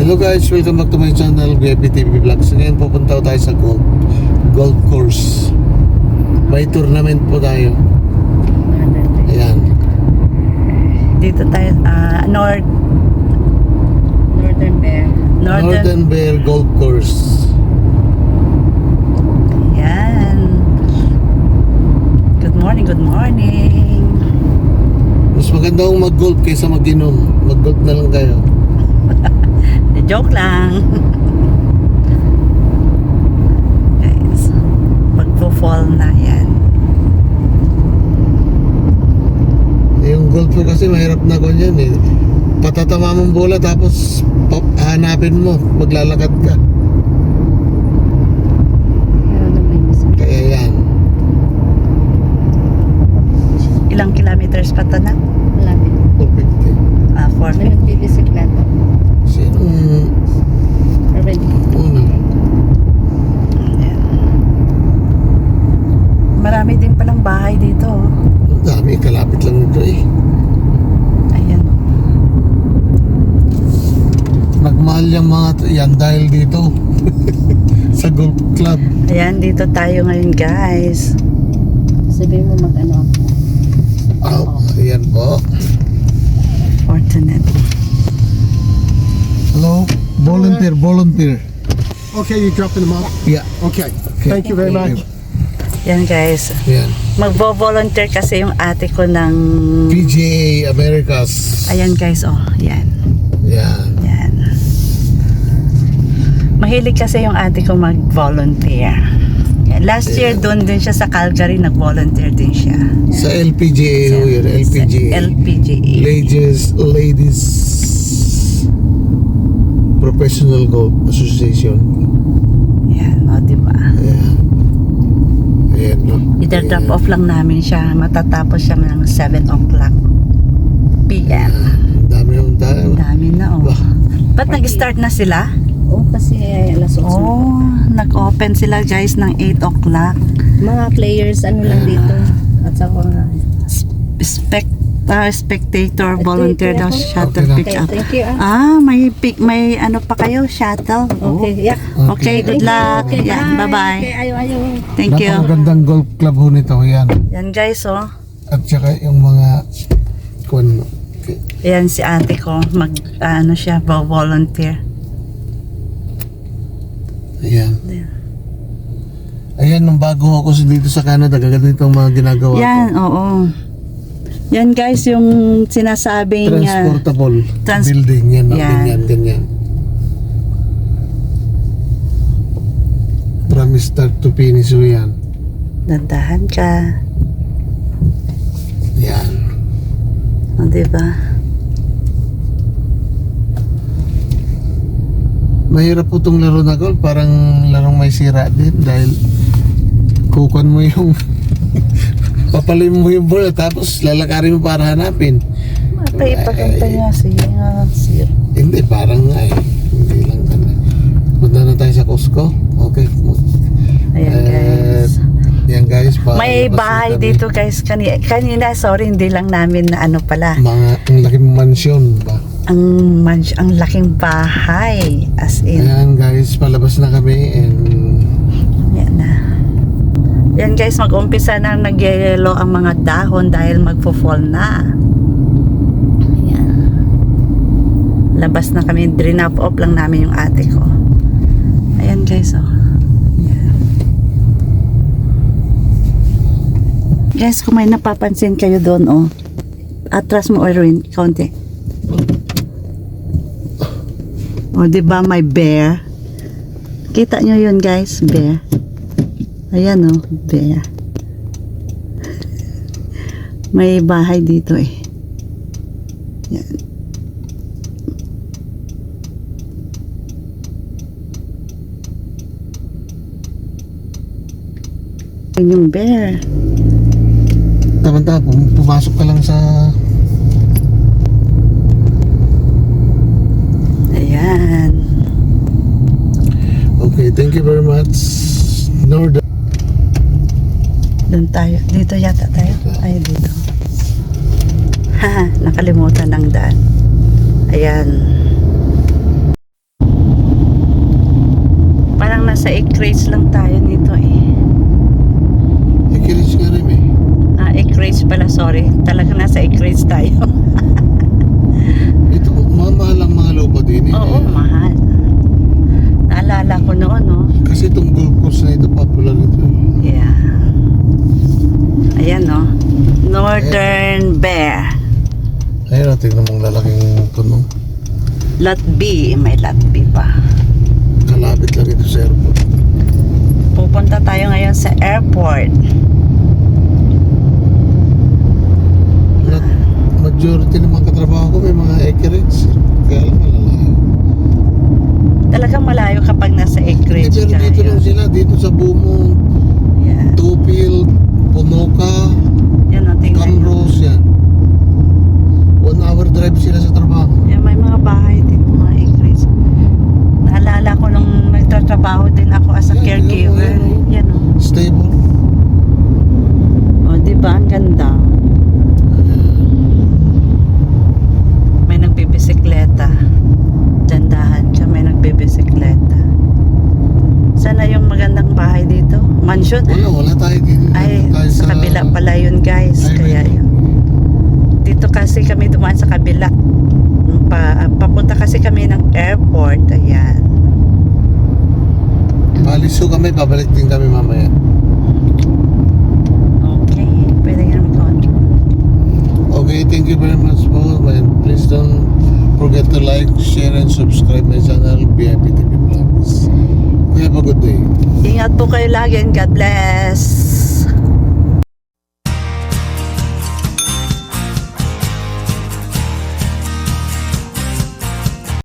Hello guys, welcome back to my channel, BFB Vlogs. Ngayon pupunta tayo sa golf course. May tournament po tayo. Ayan. Dito tayo, Northern Bear Golf Course. Ayan. Good morning, good morning. Mas maganda kung mag-golf kaysa mag-inom. Mag-golf na lang kayo. Joke lang. Guys, magpo-fall na yan. Yung golf kasi mahirap na ko yan eh. Patatama mong bola tapos hanapin mo, maglalakad ka. Kaya yan. Ilang kilometers pa to na? 450. 450. Sinong una? Ayan. Marami din palang bahay dito. Ang dami, kalapit lang nito eh. Ayan. Nagmahal yung mga yan dahil dito sa golf club. Ayan, dito tayo ngayon guys. Sabihin mo mag-ano ako. Ayan po. Fortunate. Hello? Volunteer. Okay, you're dropping them off? Yeah. Okay. Thank you very much. Yan guys. Ayan. Magvo-volunteer kasi yung ate ko ng... PGA Americas. Ayan guys, oh. Yan. Yan. Yan. Mahilig kasi yung ate ko mag-volunteer. Yan. Last year, doon din siya sa Calgary, nag-volunteer din siya. Sa LPGA ho yun. LPGA. LPGA. Ladies Professional Golf Association. Yan, o, diba? Ayan. Ayan, no? I-drop off lang namin siya. Matatapos siya ng 7 o'clock PM. Dami yung tayo. Ang dami na, oh. Bah. Ba't nag-start na sila? Oo, kasi alas 8. Oh, nag-open sila guys ng 8 o'clock. Mga players, ano lang dito. At saka Spectator, volunteer daw, shuttle Okay, pick up. thank you. May ano pa kayo, shuttle? Okay, yeah. Okay, good luck. Okay, Yeah, bye-bye. Okay, ayaw. Thank you. Napakagandang golf club ho nito. Yan. Yan guys, oh. At saka yung mga okay. Yan si ate ko, siya, volunteer. Ayan. Ayan, nung bago ako dito sa Canada, ganito ang mga ginagawa Yan, ko. oo. Yan guys, yung sinasabing Transportable trans- building. Yan, Yan. ganyan. From start to finish ho yan. dandahan ka. Yan. O, diba? Mahirap po itong laro na golf. Parang larong may sira din dahil kukuan mo yung papalim mo yung bola tapos lalakarin mo para hanapin. Ipagkanta niya sir. Hindi, parang nga eh. Hindi lang ka na. Punta na tayo sa Costco. Okay. Ayan guys. Yan guys. May bahay dito guys. Kanina, sorry, hindi lang namin na ano pala. Ang laking mansyon ba? Ang laking bahay. As in. Ayan guys, palabas na kami and Yan na. Yan guys, mag-umpisa na nag-yellow ang mga dahon dahil magfo-fall na. Yan. Labas na kami. Drop off lang namin yung ate ko. Ayan guys, oh. Yan. Guys, kung may napapansin kayo doon, oh. Atras mo, Erwin, kaunti. O, diba may bear? Kita nyo yun guys, bear. Ayan o, bear. May bahay dito eh. Yan. Yan yung bear. tama-tama, pumasok ka lang sa Ayan. okay, thank you very much. Northern Doon tayo. Dito yata tayo. Ay, dito. Haha, nakalimutan ng daan. Ayan. Nasa acreage lang tayo nito eh. Ikilis ka rin eh. Acreage pala, sorry. Talagang nasa acreage tayo. Ito, mahal ang mga lupa din eh. Oo, mahal. Naalala ko noon, no? Kasi itong golf course na ito, popular ito eh. Yeah. Ayan, no? Northern Bear. Ayun, tingnan mong lalaking puno. Lot B. May Lot B pa. Kalapit lang ito sa airport. Pupunta tayo ngayon sa airport. Majority ng mga katrabaho ko may mga acreage. Kaya lang malalayo. Talagang malayo kapag nasa acreage Pero dito lang kayo. sila, dito sa Bumo, Yeah. Tufield, Punoka, Yan, no? Tingnan nyo. Camrose, yan. 1 hour drive sila sa trabaho. Yan, may mga bahay din, mga acreage. Naalala ko nung nagtatrabaho din ako as a Yan, caregiver. yan, oh. Yan, o. Stable. O, diba? Ang ganda. May nagbibisikleta. Dandahan siya, may nagbibisikleta. Sana yung magandang bahay dito? Mansion? Wala tayo dito. Ay, Tayo sa kabila pala yun, guys. highway. Kaya yun. Dito kasi kami dumaan sa kabila. Papunta kasi kami ng airport. Ayan. Paliso kami, babalik din kami mamaya. Okay. Pwede nga mag-on. Okay, thank you very much po. And please don't forget to like, share, and subscribe my channel, VIP TV Vlogs. Have a good day. Ingat po kayo lagi and God bless.